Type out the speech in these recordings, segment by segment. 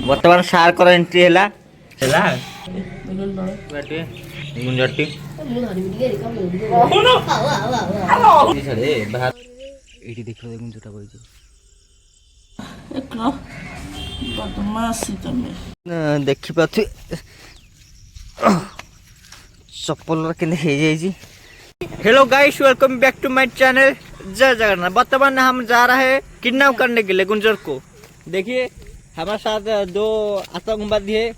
बर्तमान सार कर एंट्री है गुंजरटी ये देख गुंजटा बही देखिपे चप्पल के। Hello guys, welcome back to my channel जय जगन्नाथ। वर्तमान हम जा रहे हैं किडनैप करने के लिए गुंजर को। देखिए हमारे साथ दो आतंकवादी है,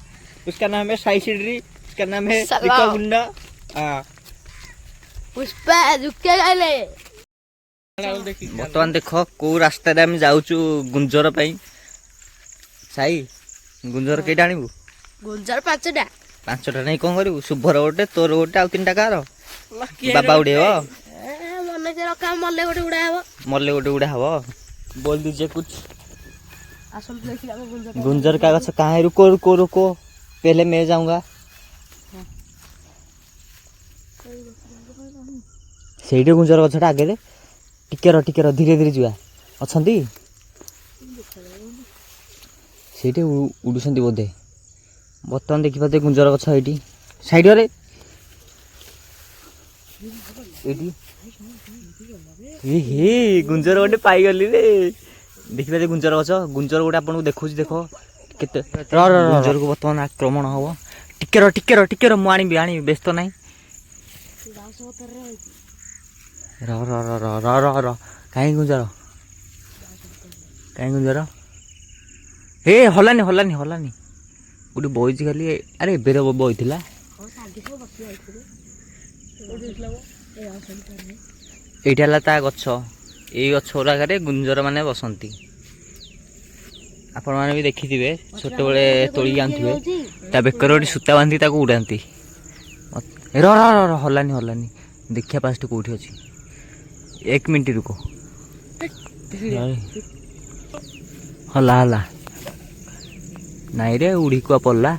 उसका नाम है साई सिडरी, उसका नाम है रिका गुंडा। वर्तमान देख को रास्ता आम जाऊँ गुंजर साई गुंजर कईटा आणबू? गुंजर पांचटा नहीं कौन करू? शुभर गोटे, तोर गोटे, आ 3टा कार बाबा उड़े मल्ले गोटे उड़ा हम। बोल दीजिए कुछ। गुंजर का गछ कहाँ है? रुको रुको रुको, पहले मैं जाऊंगा। से गुंजर गछटा आगे टिके रह धीरे धीरे जुआ अच्छा से उड़ुंट बोधे। बर्तमान देखिए गुंजर गछ ये साइड रे ये गुंजर गोटे पाईगली रे। देखिए गुंजर गछ, गुंजर गोटे आपको देखो देख केते गुंजर को बर्तमान आक्रमण हम। टिके र मुझे आनी व्यस्त ना कहीं गुंजर हे हलानी गोटे बही खाली। अरे बेर बही थी ये ता गछ, ये गछ गुड़ाक गुंजर माने बसंती। आपण मैंने भी देखी थे छोटे बड़े तोड़ी आनुवे ता बेकर गोटे सूता बांधी उड़ाती। हलानी देखिया पास कौटी अच्छी। 1 मिनट रुको। हला नाई रे उड़ी कुआ पड़ला।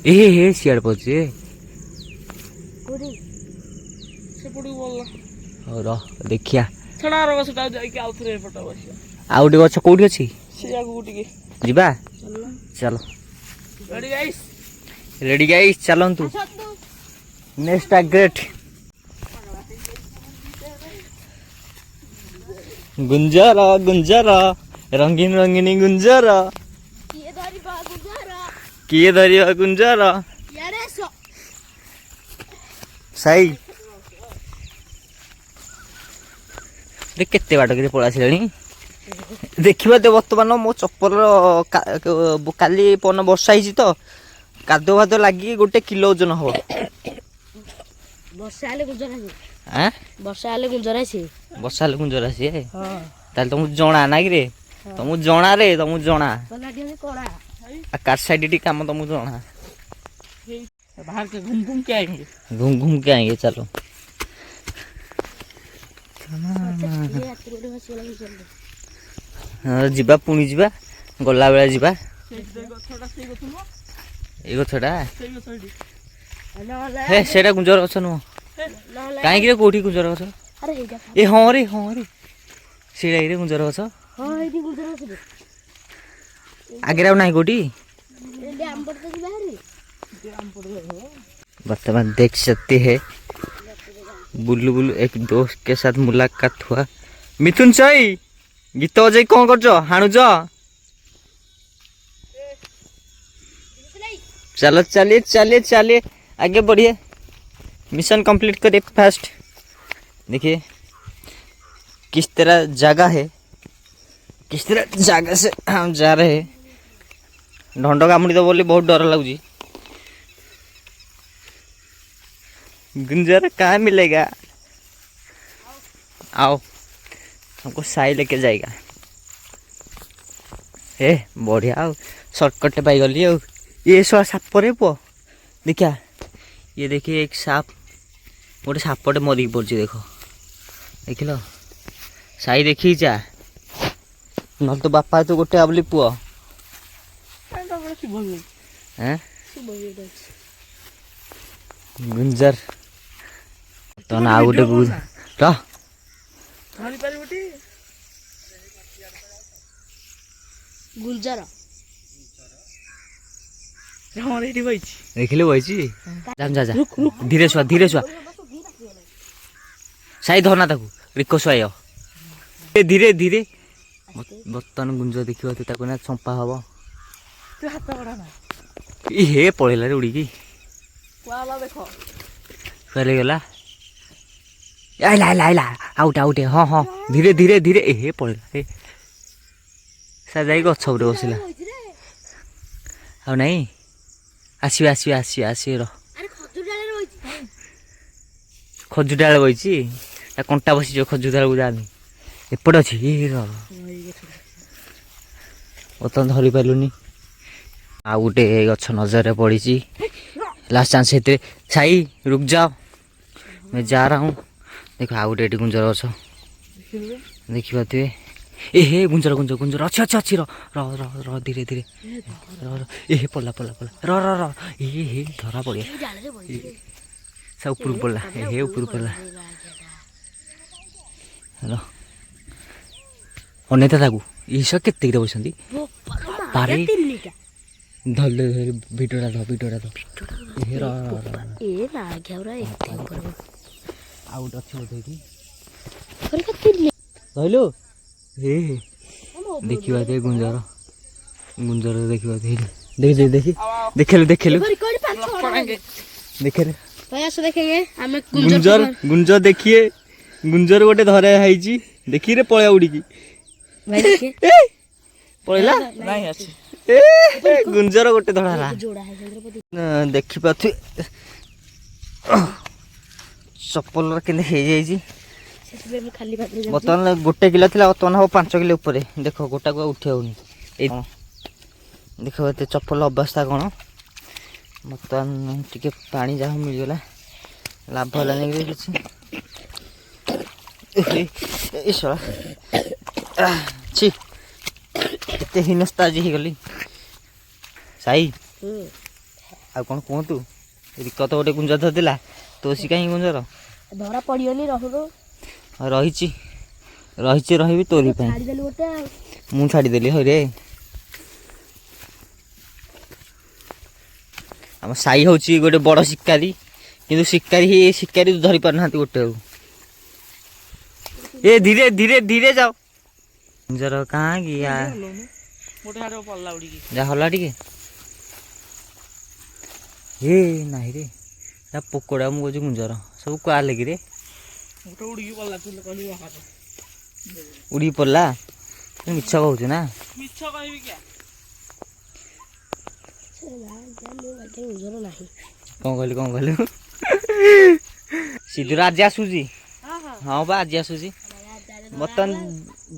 ए सियाड़ पड़े देखिया आउ गोटे गछ कौटी अच्छी जीवा। चलो रेडी गाइस चलतु नेक्स्ट टारगेट गुंजर रंगीन रंगीनी गुंजर किए धरिबा गुंजर साई केते बाट के पड़ा आसिलानी। देखिबा तो वर्तमान मो चप्पल काली पन वर्षा ही तो कादो भादो लगी गोटे किलो ओजन हम। वर्षा गुंजर आसी ताल तुमको जना ना कि तुमको जना रे तुमको जना कार साइड काम तुमको जना। बाहर के घूम के आएंगे चलो। जीवा पुणी जीवा गला बेला जीवा। ये गछटा हे सेटा गुंजर गछ नुह कहीं कौटी गुंजर गछ? ए हाँ रे से गुंजर गछ आगे ना कौटी। वर्तमान देख सकते हैं बुल्लू बुल्लू एक दोस्त के साथ मुलाकात हुआ। मिथुन सही गीत बजाई कौन कर हाणुज? चलो चलिए आगे बढ़िए, मिशन कंप्लीट करिए फास्ट। देखिए किस तरह जगह है, किस तरह जगह से हम जा रहे हैं। ढंड कामुड़ी तो बोली बहुत डर लगी। गुंजर कहाँ मिलेगा? आओ हमको साई लेके जाएगा। हे बढ़िया आओ शॉर्टकट पाई गली। ये सब साप रे पुओ देखिया। ये देखिए एक साप गोटे सापटे मरिक पड़ी देख देख लो साई देखी जा न तो बापा तो गोटे आबली पुओ गुंजर तो ना गोटे ଗୁଞ୍ଜର ଆମର ଏଠି ବଇଛି ଦେଖିଲେ ବଇଛି ଯା ଯା ଧୀରେ ଛୁଆ ସାଇ ଧରନା ତାକୁ ରିକ ଶୁଆଇ ଧୀରେ ଧୀରେ ବର୍ତ୍ତମାନ ଗୁଞ୍ଜ ଦେଖିବ ତୁ ତାକୁ ନା ଚମ୍ପା ହବ ତୁ ହାତ ବଢ଼ା ନା ଇ ହେ ପଳେଇଲା ରେ ଉଡ଼ିକି କୁଆଲା ଦେଖ କୁଆଡ଼େ ଗଲା ଆଇଲା ଆଉଟେ ହଁ ଧୀରେ ଧୀରେ ଧୀରେ ଏ ହେ ପଳେଇଲା ଏ ସାର୍ ଯାଇକି ଗଛ ଉପରେ ବସିଲା ଆଉ ନାଇଁ ଆସିବେ ର ଖଜୁର ଡାଳ ବଇଛି ତା କଣ୍ଟା ବସିଯିବ ଖଜୁର ଡାଳକୁ ଯାଆନି ଏପଟେ ଅଛି ବର୍ତ୍ତମାନ ଧରି ପାରିଲୁନି ଆଉ ଗୋଟେ ଗଛ ନଜରରେ ପଡ଼ିଛି ଲାଷ୍ଟ ଚାନ୍ସ ସେଥିରେ ଛାଇ ରୁକ୍ ଯାଅ मैं जा रहा हूँ देखो आउ गोटे गुंजर गछ देखिए ए हे गुंजर अच्छी र धीरे धीरे ए पड़ला ए हे धरा पड़िया सब ऊपर पड़ला ए ऊपर पड़ला हेलो अनेता ताकू ये सब केते बसंती पारे धल भिडियोटा ध ए र ए ना घेउरा एते ऊपर आउ अच्छे बोधे धरलु हे देखिवा दे गुंजर देखिवा दे देखेलु देखे देखेंगे गुंजर देखिए गुंजर गोटे धरा है देखी रे पळा उड़ी पळला गुंजर गोटे धरा देखि पाथि चप्पल के बर्तमान गोटे किलो थी बर्तमान हम 5 किलो ऊपर देख गोटा को उठे होनी देख ये चप्पल अवस्था कौन बर्तमान टे पानी जहाँ मिलगला लाभ है कि एते हीनस्ता आज गली साई आ कौन कहतु रिक तो गोटे गुंजर धरदेला तो सी कहीं गुंजर धरा पड़ियोनी रही रही तोरी मु छाड़देली हरे आम साई हूँ गोटे बड़ शिकारी किंतु शिकारी धरी पार ना गोटे ए धीरे धीरे धीरे जाओ गुंजर कहाँ कि जा हला टे हे नाई रे पोकड़ा मुझे गुंजर सब क्या लगी रे उड़ी पड़ला मिछ कहू ना कौन कहलु सीधुर आज आसूजी हाँ बा आज आसूजी बर्तमान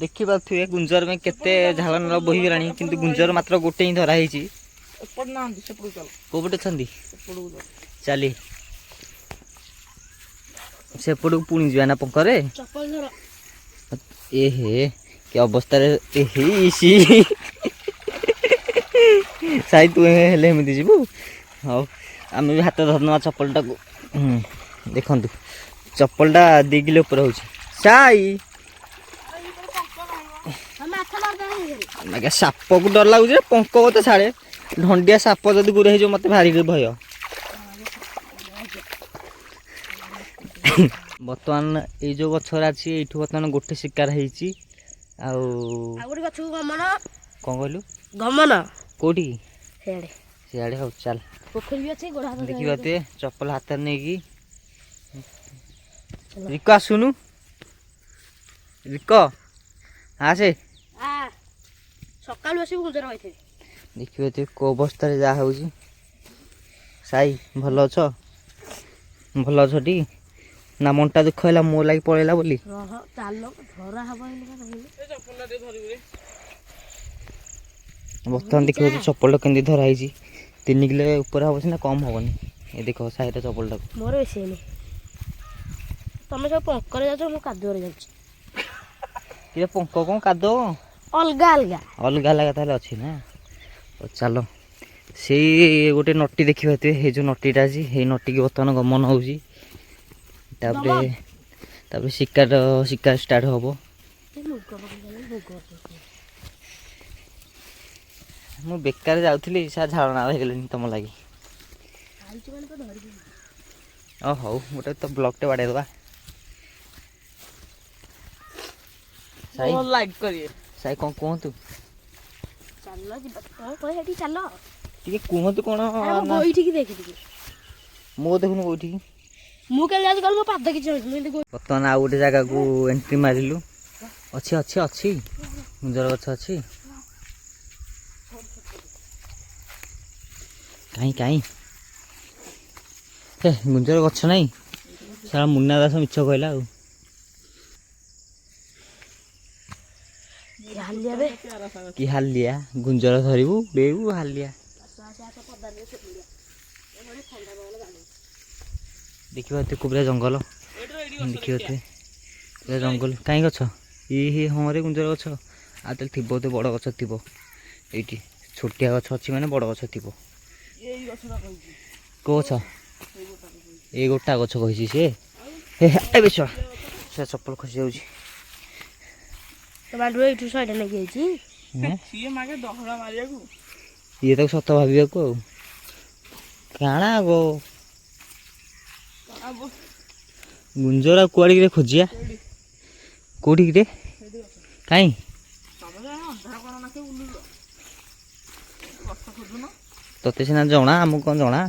देखी पारे गुंजर में केते झालन बोहीगला किंतु गुंजर मात्र गोटे ही धरा है कोपटे छंदी चली सेपट को पुणी जा ना पंकरे ए हे के अवस्था साई तु हेले एमती जीवु हाँ आम भी हाथ धरना चप्पलटा को देखु चप्पलटा 2 किलो ऊपर हो साई साप को डर लगुच पंक तो छाड़े ढंडिया साप जदि गुरे हो मत भारी भय बर्तमान ये जो गछर अच्छी ये बर्तमान गोटे शिकार होती कौन कहलु गमन कौटी सियाड़े हूँ चल देखिए ते चप्पल हाथ नहीं कि रिको आसुनु रिको आसे सकाल बस देखिए ते को अवस्था जहाँ हो साई भल अछ टी ना मनटा दुख है मो लगे पड़ेगा बोली बर्तमान देखिए चप्पल के धराई 3 किलो ऊपर हम सीना कम हेनी ये देख साइड चप्पल मोर बेसी तुम सब पंक कादुआ जा पंक कौन काद अलग अलग अलग अलग ताले अच्छी ना तो चलो से गोटे नटी देखिए ये जो नटीटा अच्छी ये नटी की बर्तमान गमन हो शिकार स्टार्ट हम ମୁଁ ବେକାର ଯାଉଥିଲି ସେ ଝାଳନା ହେଇଗଲିଣି ତମ ଲାଗି। ଓ ହଉ ଗୋଟେ ତ ବ୍ଲଗଟେ ବାଡ଼େଇଦେବା। ସାଇ ଲାଇକ୍ କରିବେ। ସାଇ କ'ଣ କୁହନ୍ତୁ? ଚାଲ ଯିବା କ'ଣ କହ ସେଠି ଚାଲ। ଟିକେ କୁହନ୍ତୁ କ'ଣ? ଗୋଇଠିକି ଦେଖି ଟିକେ ମୁଁ ଦେଖୁନୁ କୋଉଠିକି। ମୁଁ କେମିତି ଯାଉଛି କହିଲ ମୋ ପାଦ କିଛି ହଉଛି ମୁଁ ଏମିତି ବର୍ତ୍ତମାନ ଆଉ ଗୋଟେ ଜାଗାକୁ ଏଣ୍ଟ୍ରି ମାରିଲୁ। ଅଛି ଅଛି ଅଛି ଗୁଞ୍ଜର ଗଛ ଅଛି। କାହିଁ କାହିଁ ହେ ଗୁଞ୍ଜର ଗଛ ନାହିଁ। ସାରା ମୁନା ଦାସ ମିଛ କହିଲା ଆଉ। ହାଲିଆ କି ହାଲିଆ ଗୁଞ୍ଜର ଧରିବୁ ବେଇବୁ ହାଲିଆ। ଦେଖିବ ଏତେ ପୁରା ଜଙ୍ଗଲ। ଦେଖିବ ଏତେ ପୁରା ଜଙ୍ଗଲ। କାହିଁ ଗଛ ଇଏ ହଁ ରେ ଗୁଞ୍ଜର ଗଛ। ଆଉ ତାହେଲେ ଥିବ ତ ବଡ଼ ଗଛ ଥିବ ଏଇଠି। ଛୋଟିଆ ଗଛ ଅଛି ମାନେ ବଡ଼ ଗଛ ଥିବ। କେଉଁ ଗଛ? ଏଇ ଗୋଟା ଗଛ କହିଛି ସିଏ। ଏବେ ଛୁଆ ସେ ଚପଲ ଖସି ଯାଉଛି। ଏଇଠୁ ଶହେଟା ନେଇକି ଯାଇଛି। ଇଏ ତାକୁ ସତ ଭାବିବାକୁ ଆଉ କାଣା ଗो ଗୁଞ୍ଜର କୁଆଡ଼େ କିରେ ଖୋଜିଆ? କୋଉଠି କିରେ? କାଇଁ ତତେ ସିନା ଜଣା ଆମକୁ କ'ଣ ଜଣା?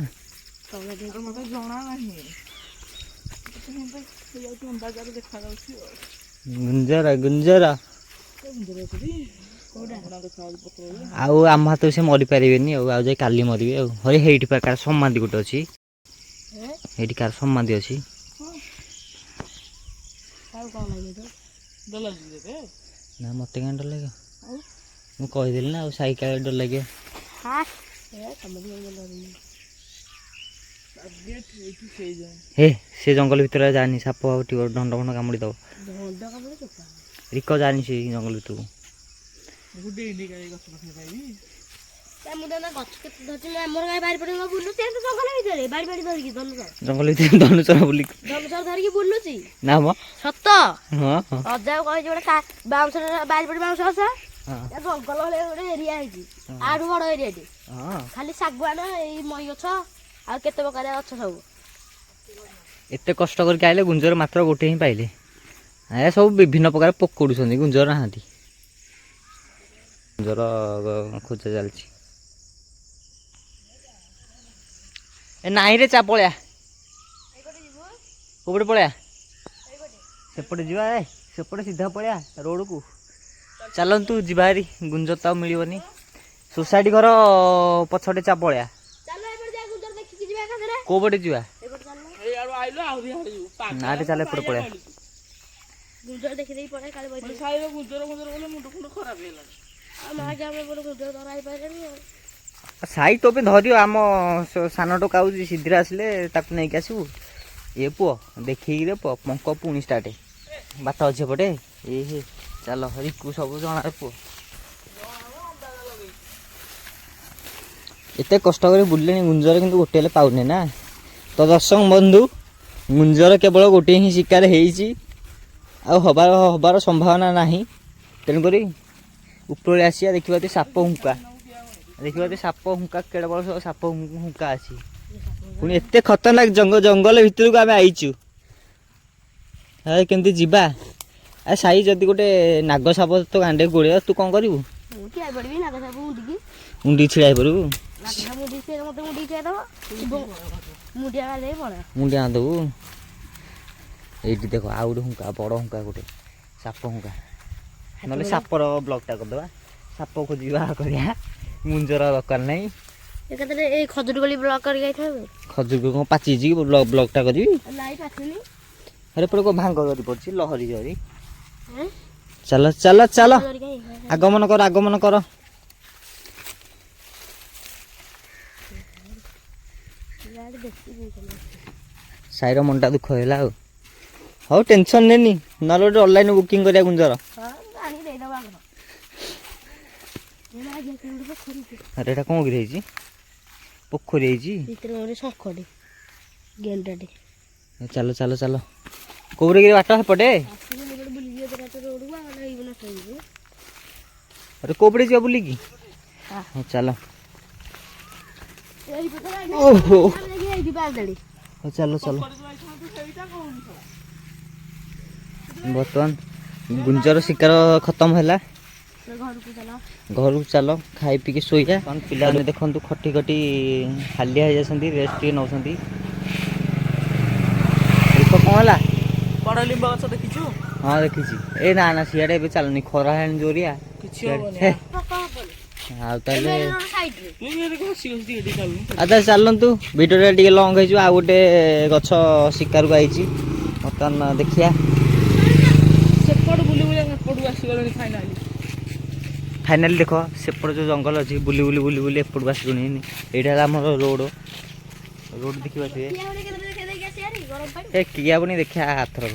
ଗୁଞ୍ଜର ଗୁଞ୍ଜର ଆଉ ଆମ ହାତରୁ ସେ ମରିପାରିବେନି ଆଉ ଯାଇ କାଲି ମରିବେ ଆଉ। ହରେ ହେଇଠି ପା କାର ସମାଧି ଗୋଟେ ଅଛି। ହେଇଠି କାର ସମାଧି ଅଛି। ନା ମତେ କାହିଁ ଡର ଲାଗିବ? ମୁଁ କହିଦେଲି ନା ଆଉ ସାଇକେଲ ଡର ଲାଗିବ। ହେ ସେ ଜଙ୍ଗଲ ଭିତରେ ଯାନି ସାପ ଟିକ ଢଣ୍ଡ ଫଣ୍ଡ କାମୁଡ଼ି ଦବ। ରିକ ଯାନି ସେ ଜଙ୍ଗଲ ଭିତରକୁ। ଜଙ୍ଗଲ ଭିତରେ ଧନୁଚର ଧରିକି ବୁଲୁଛି ନା ମ ସତ। ହଁ ଅଜାକୁ କହିଛି ଗୋଟେ ବାଉଁଶ ବାରିପଟେ ବାଉଁଶ ଗଛ ଜଙ୍ଗଲ ଭଳିଆ ଗୋଟେ ଏରିଆ ହେଇଛି। ଆଠୁ ବଡ ଏରିଆଟେ ଖାଲି ଶାଗୁଆନ ଏଇ ମଇ ଗଛ ଆଉ କେତେ ପ୍ରକାର ଗଛ ସବୁ। ଏତେ କଷ୍ଟ କରିକି ଆଇଲେ ଗୁଞ୍ଜର ମାତ୍ର ଗୋଟେ ହିଁ ପାଇଲେ। ଏ ସବୁ ବିଭିନ୍ନ ପ୍ରକାର ପୋକ ଉଡୁଛନ୍ତି ଗୁଞ୍ଜର ନାହାନ୍ତି। ଗୁଞ୍ଜର ଖୋଜା ଚାଲିଛି। ଏ ନାଇଁରେ ଚା ପଳେଆ କୋଉପଟେ ପଳେଆ ସେପଟେ ଯିବା। ସେପଟେ ସିଧା ପଳେଆ ରୋଡ଼କୁ ଚାଲନ୍ତୁ ଯିବା ହାରି। ଗୁଞ୍ଜର ତ ଆଉ ମିଳିବନି। ସୋସାଇଟି ଘର ପଛଟେ ଚା ପଳେଆ। କୋଉ ପଟେ ଯିବା? ନାରେ ଚାଲ ଏପଟେ ପଳେଆ। ସାଇ ଟୋପେ ଧରିବ ଆମ ସାନ ଟୋକା ଆଉଛି ଶୀଘ୍ର ଆସିଲେ ତାକୁ ନେଇକି ଆସିବୁ। ଏ ପୁଅ ଦେଖିକିରେ ପୁଅ ପଙ୍କ ପୁଣି ଷ୍ଟାର୍ଟ ବାଟ ଅଛି ଏପଟେ। ଏ ହେ ଚାଲ ରିକୁ ସବୁ ଜଣା ପୁଅ। ଏତେ କଷ୍ଟ କରି ବୁଲିଲେଣି ଗୁଞ୍ଜର କିନ୍ତୁ ଗୋଟେ ହେଲେ ପାଉନି ନା। ତ ଦର୍ଶକ ବନ୍ଧୁ ଗୁଞ୍ଜର କେବଳ ଗୋଟିଏ ହିଁ ଶିକାର ହେଇଛି ଆଉ ହବାର ସମ୍ଭାବନା ନାହିଁ। ତେଣୁକରି ଉପରବେଳେ ଆସିବା ଦେଖିବା ସାପ ହୁଙ୍କା। ଦେଖିବା ସାପ ହୁଙ୍କା କେଡ଼େ ବଡ଼ ସାପ ହୁଙ୍କା ଅଛି। ପୁଣି ଏତେ ଖତରନାକ ଜଙ୍ଗଲ ଭିତରକୁ ଆମେ ଆଇଛୁ। କେମିତି ଯିବା? ଆ ସାଇ ଯଦି ଗୋଟେ ନାଗ ସାପ ତ ଗାଣ୍ଡେ ଗୋଳେଇବା ତୁ କ'ଣ କରିବୁ? ମୁଣ୍ଡି ଛିଡ଼ା ହେଇପାରିବୁ? ମୁଣ୍ଡିଆ ଦେବୁ। ଏଇଠି ଦେଖ ଆଉ ଗୋଟେ ହୁଙ୍କା ବଡ଼ ହୁଙ୍କା ଗୋଟେ ସାପ ହୁଙ୍କା। ନହେଲେ ସାପର ବ୍ଲଗଟା କରିଦେବା। ସାପ ଖୋଜିବା କରିବା। ଗୁଞ୍ଜର ଦରକାର ନାହିଁ। ଏଇ ଖଜୁରୀ କୋଳି ବ୍ଲଗ କରିକି ଯାଇଥାନ୍ତୁ। ଖଜୁରୀ କୋଳି କ'ଣ ପାଚିଛି କି ବ୍ଲଗଟା କରିବି? ଆରେ ପଟେ କ'ଣ ଭାଙ୍ଗ ଧରି ପଡ଼ିଛି ଲହରୀ ଜରି। ଚାଲ ଚାଲ ଚାଲ ଆଗମନ କର ଆଗମନ କର। ସାଇର ମନଟା ଦୁଃଖ ହେଲା ଆଉ। ହଉ ଟେନସନ୍ ନେନି ନହେଲେ ଗୋଟେ ଅନଲାଇନ୍ ବୁକିଂ କରିବା ଗୁଞ୍ଜର। ଆରେ ଏଇଟା କ'ଣ କିରେ ହେଇଛି? ପୋଖରୀ ହେଇଛି। ଚାଲ ଚାଲ ଚାଲ କୋଉରେ କି ବାଟ ସେପଟେ? ଆରେ କୋଉ ପଟେ ଯିବା ବୁଲିକି? ହଉ ଚାଲ ଓହୋ ହଉ ଚାଲ ଚାଲ। ବର୍ତ୍ତମାନ ଗୁଞ୍ଜର ଶିକାର ଖତମ ହେଲା। ଘରକୁ ଚାଲ ଖାଇ ପିଇକି ଶୋଇବା। ପିଲାମାନେ ଦେଖନ୍ତୁ ଖଟି ଖଟି ହାଲିଆ ହେଇଯାଇଛନ୍ତି, ରେଷ୍ଟ ଟିକେ ନେଉଛନ୍ତି। କଣ ହେଲା? ବଡ଼ ଲିମ୍ବ ଗଛ ଦେଖିଛୁ? ହଁ ଦେଖିଛି। ଏ ନା ନା ସିଆଡ଼େ ଏବେ ଚାଲୁନି, ଖରା ହେଲାଣି ଜୋରିଆ। କିଛି ହବନି। ଆଉ ତାହେଲେ ତୁ ଏଠି ଘଷି ଘଷି ଏଠି ଚାଲୁନୁ। ଆଚ୍ଛା ଚାଲନ୍ତୁ, ଭିଡ଼ିଓଟା ଟିକେ ଲଙ୍ଗ ହେଇଯିବ। ଆଉ ଗୋଟେ ଗଛ ଶିକାରକୁ ଆଇଛି, ବର୍ତ୍ତମାନ ଦେଖିବା। ସେପଟ ବୁଲି ବୁଲି ଏପଟକୁ ଆସିଗଲେଣି ଫାଇନାଲି। ଫାଇନାଲି ଦେଖ ସେପଟେ ଯେଉଁ ଜଙ୍ଗଲ ଅଛି, ବୁଲି ବୁଲି ବୁଲି ବୁଲି ଏପଟକୁ ଆସିଲୁଣି। ଏଇଟା ହେଲା ଆମର ରୋଡ଼ ଦେଖିବା ସିଏ। ଏ କିଏ ହବନି, ଦେଖିବା ଆଥରକ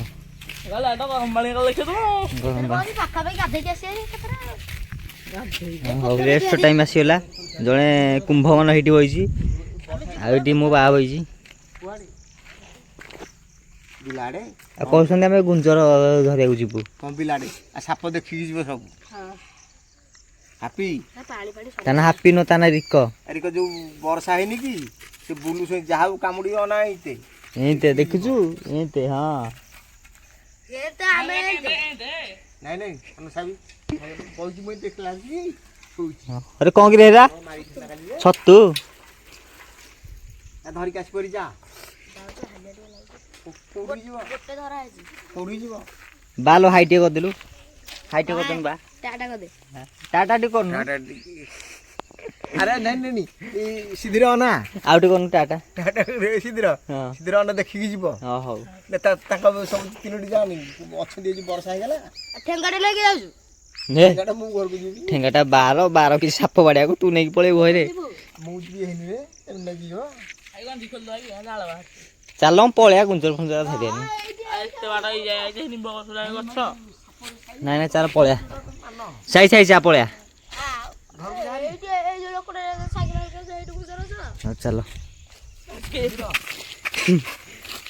ହଉ। ରେଷ୍ଟ ଟାଇମ୍ ଆସିଗଲା। ଜଣେ କୁମ୍ଭମାନ ହେଇଠି ବଇଛି, ଆଉ ଏଠି ମୋ ବାହା ବଇଛି। ଆଉ କହୁଛନ୍ତି ଆମେ ଗୁଞ୍ଜର ଧରିବାକୁ ଯିବୁ। କଣ ପିଲାଟେ ସାପ ଦେଖିକି ଯିବ ସବୁ। ହାପି ତା ନା ହାପି ନୁହଁ, ତା ନା ରିକ। ଆରିକ ଯୋଉ ବର୍ଷା ହେଇନି କି ସେ ବୁଲୁଛନ୍ତି, ଯାହାକୁ କାମୁଡିବ ନା ହେଇତେ ଏଇତେ ଦେଖିଛୁ ଏଇତେ। ହଁ ନାଇଁ ନାଇଁ ସାବି କହୁଛି ମୁଇଁ ଦେଖିଲା ଆରେ କଣ କିରେ ହେରା ଛତୁ ଧରିକି ଆସି ପରି ଯା ଯିବ ବାଲ ହାଇ ଟିକେ କରିଦେଲୁ, ହାଇ ଟିକେ କରିଦେଲୁ ବା। ଟାଟା ଟିକେ କରୁନୁ। ଆରେ ନାଇଁ ନାଇଁ ସିଧିର ଅନା ଆଉ ଟିକେ କରୁନୁ ଟାଟା। ସିଧିର ଅନା ଦେଖିକି ଯିବ। ହଉ ତାଙ୍କ ସବୁ ତିନୋଟି ଯାଅନି ଅଛନ୍ତି, ବର୍ଷା ହେଇଗଲା ମୁଁ ଘରକୁ ଯିବି। ଠେଙ୍ଗାଟା ବାର କିଛି ସାପ ବାଡିଆକୁ ତୁ ନେଇକି ପଳେଇବୁ ଘରେ। ମୁଁ ଯିବି ହେଇନି ରେ ଯିବ। ଚାଲ ପଳେଆ ଗୁଞ୍ଜର ଫୁଞ୍ଜର ଧରିଆନି। ନାଇଁ ନାଇଁ ଚାଲ ପଳେଆ, ସାଇ ଚା ପଳେଆ। चलो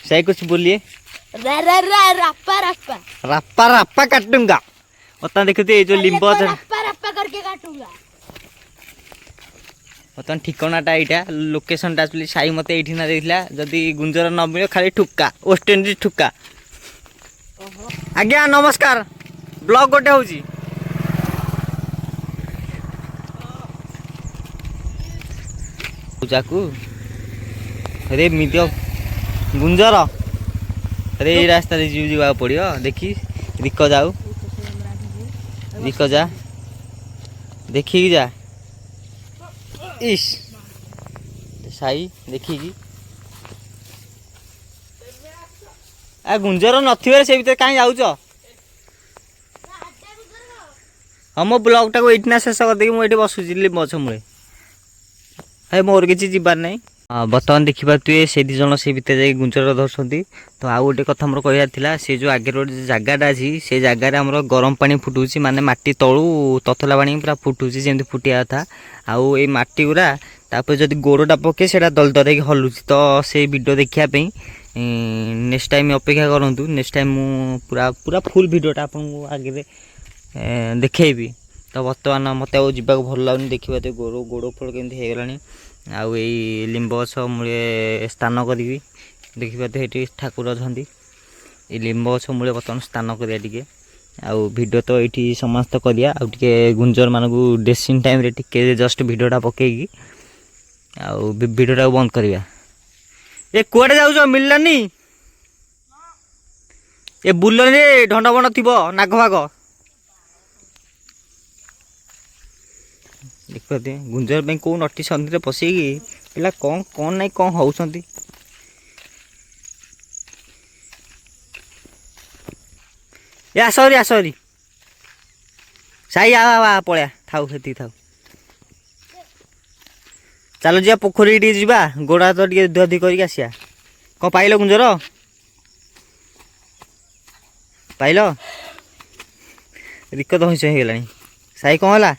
सही कुछ बोलिए। रप्पा काटूंगा। बता देखते ये जो लिंब करके काटूंगा। बर्तमान ठिकानाटा यहाँ लोकेशनटा एक्चुअली साई मत ये देता जदि गुंजर न मिले खाली ठुक्का वेस्ट इंडीज ठुक्का। आज्ञा नमस्कार, ब्लॉग गोटे हूँ जाकू। अरे मिदियो गुंजर, अरे ये रास्ता जा पड़ो देखी। रिक जाऊ, रिक जा देखी जा। इस साई देखी आ गुंजर नथिबार से भीतर कहीं जाऊच। हाँ मो ब्लॉग टाक ये शेष करदे मुझे बसुची बछ मुझे है मोर किसी जीवार ना। बर्तमान देखिपे से दी जन से भितर जा गुंजर धरती। तो आउ गोटे कथा मोर कह से जो आगे गोटे जगहटा अच्छी से जगार आम गरम पानी फुटुची, माने माटी तलू ततला पानी पूरा फुटुची जमी फुटिया था। आउ ये माटी गुरा तापर जब गोड़टा पके से दल दल हलुची। तो से वीडियो देखापी नेक्स्ट टाइम अपेक्षा करूँ। नेक्स्ट टाइम मु पूरा पूरा फुल वीडियोटा आपको आगे देखी। तो बर्तमान मत जावाक भल लगुनि देखा तो गोड़ फोड़ केमती होगलानी। आउ यही लिंब गछ मूले स्नान करी देखा तो ये ठाकुर अच्छा ये लिंब गछ मूले बर्तमान स्नान करा टे। आउ वीडियो तो ये समस्त करिया आउे गुंजर मानक ड्रेसिंग टाइम टे जस्ट वीडियोटा पकईकी आउ वीडियोटा बंद करवा। ए कुआडे जाऊच मिललानी? ए बुलनी ढंड बण थी नाग भाग देखते गुंजर में कौ नटी सन्धि पशेगी पिला कौन कौन नहीं कौन होउछंती। ए आसरी साई आ पलिया थाउ हेती थाउ। चलो जा पोखरी टी जा गोड़ा तो टे धुआधुई करके आसिया। कौन पाइल गुंजर पाइल? रिक दहिंस होगला साई कौन है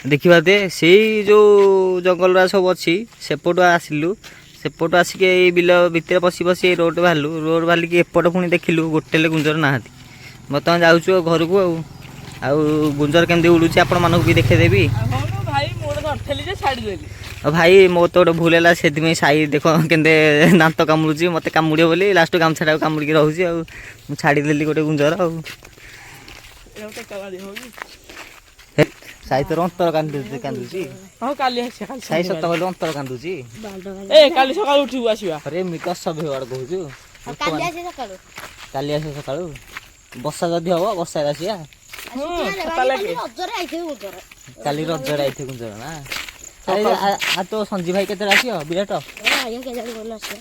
देखा दे से जो जंगल सब अच्छी सेपटू आसिलु। सेपटू आसिक बिल भितर पशि पशि रोड बाहरलु। रोड बाहर एपट पुणी देखिलु गोटे गुंजर ना। बर्तमान जाऊँ घर को ଆଉ ଗୁଞ୍ଜର କେମିତି ଉଡୁଛି ଆପଣ ମାନଙ୍କୁ ବି ଦେଖେଇଦେବି। ହଉନ ଭାଇ ମୁଁ ଗୋଟେ ଧରିଥିଲି ଯେ ଛାଡ଼ିଦେଲି। ଆଉ ଭାଇ ମୋ ତ ଗୋଟେ ଭୁଲ ହେଲା ସେଥିପାଇଁ ସାଇ ଦେଖ କେମିତି ଦାନ୍ତ କାମୁଡୁଛି ମତେ କାମୁଡ଼ିବ ବୋଲି ଲାଷ୍ଟ ଗାମଛାଟାକୁ କାମୁଡ଼ିକି ରହୁଛି ଆଉ ମୁଁ ଛାଡ଼ିଦେଲି ଗୋଟେ ଗୁଞ୍ଜର ଆଉ ଏଇଟା ଟେକା ମାରି ହଉ କି? ସାଇ ତୋର ଅନ୍ତର କାନ୍ଦୁଛି ହଉ କାଲି ଆସିବା କାଲି ସାଇ ସତ କହିଲୁ ଅନ୍ତର କାନ୍ଦୁଛି। ଏ କାଲି ସକାଳୁ ଉଠିବୁ ଆସିବା। ଆରେ ଏମିତି ଅସଭ୍ୟ ଆଡେ କହୁଛୁ। କାଲି ଆସି ସକାଳୁ କାଲି ଆସିବ ସକାଳୁ ବର୍ଷା ଯଦି ହବ ବର୍ଷାରେ ଆସିବା। ରଜରେ ଆଇଥିବେ ଗୁଜର। କାଲି ରଜରେ ଆଇଥିବେ ଗୁଞ୍ଜର ନା। ଆଉ ତୋ ସଞ୍ଜୀ ଭାଇ କେତେବେଳେ ଆସିବ ବିରାଟ? ଆଜ୍ଞା କେଜାଣି ଭଲ ଆସିବ।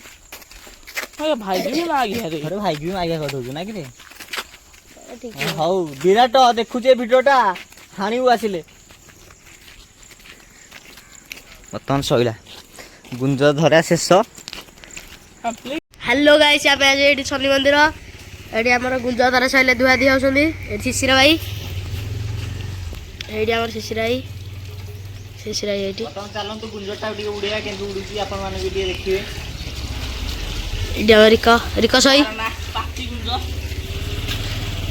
ଭାଇ ବି ମାଗି ଘରେ ଭାଇକି ବି ମାଗିଆ କରିଦଉଛୁ ନା କିରେ? ଠିକ ହଉ ବିରାଟ ଦେଖୁଛି ଏ ଭିଡିଓଟା ହାଣିବୁ ଆସିଲେ। ବର୍ତ୍ତମାନ ସଇଲା ଗୁଞ୍ଜ ଧରା ଶେଷ। ହ୍ୟାଲୋ ଗାଇସ୍ ଆମେ ଆଜି ଏଇଠି ଶନି ମନ୍ଦିର ଏଇଠି ଆମର ଗୁଞ୍ଜ ଧରା ସଇଲେ ଧୁଆଧି ହେଉଛନ୍ତି। ଏଠି ଶିଶିର ଭାଇ ଏଇଠି ଆମର ଶିଶିର ଭାଇ ଏଇଠି। ବର୍ତ୍ତମାନ ଚାଲନ୍ତୁ ଗୁଞ୍ଜଟା ଟିକେ ଉଡେଇବା କେମିତି ଉଡୁଛି ଆପଣ ମାନେ ବି ଟିକେ ଦେଖିବେ। ଏଇଠି ଆମର ରିକ ସଇ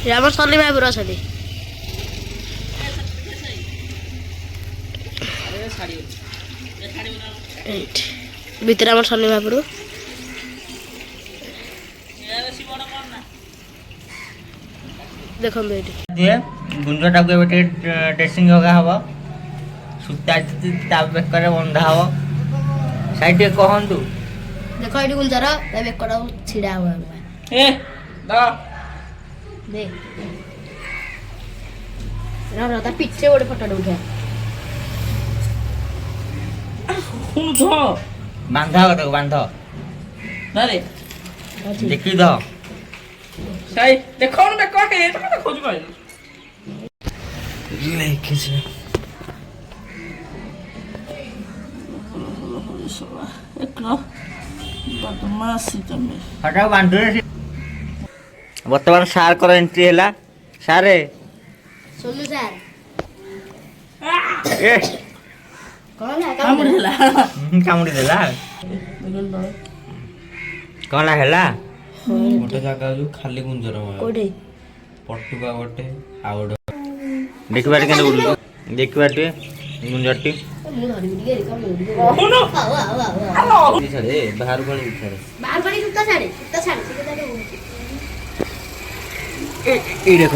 ଏଇଠି ଆମର ଶନି ମହାପୁର ଅଛନ୍ତି। ଏଇଠି ଭିତରେ ଆମର ଶନି ମହାପୁର। ଦେଖନ୍ତୁ ଏଇଠି ଗୁଞ୍ଜଟାକୁ ଏବେ ଟିକେ ଡ୍ରେସିଂ ଲଗା ହବ। ସୂତା ତା ବେକରେ ବନ୍ଧା ହବ। ସାଇ ଟିକେ କହନ୍ତୁ। ଦେଖ ଏଇଠି ଗୁଞ୍ଜର ତା ବେକଟାକୁ ଛିଡା ହବ ତା ପିଠିରେ ଗୋଟେ ଫଟୋ ଉଠା। ବାନ୍ଧ ତାକୁ ବାନ୍ଧ ଦେଖି ଦ ଦେଖାଉନୁ ବେକ ଦେଖାଉଛି କହିଲୁ। ଲେଖିଛି ବର୍ତ୍ତମାନ ସାର୍ଙ୍କର ଏଣ୍ଟ୍ରି ହେଲା। ସାରେ ସୋନୁ ସାର୍ ଏ କାମୁଡି ହେଲା କାମୁଡି ଦେଲା କଣ ହେଲା? ଗୋଟେ ଜାଗା ଯୋଉ ଖାଲି ଗୁଞ୍ଜର କୋଉଠି ପଟୁକା ଗୋଟେ ଆଉ ଗୋଟେ ଦେଖିବା ଟିକେ କେମିତି ଉଡୁଛି ଦେଖିବା ଟିକେ ଗୁଞ୍ଜରଟି ମୁଁ ଧରିବି ଟିକେ କହୁନୁ ଛାଡେ ବାହାରୁ କଣ ଛାଡେ ବାହାର କରି ସୂତା ଛାଡେ ଏଇ ଦେଖ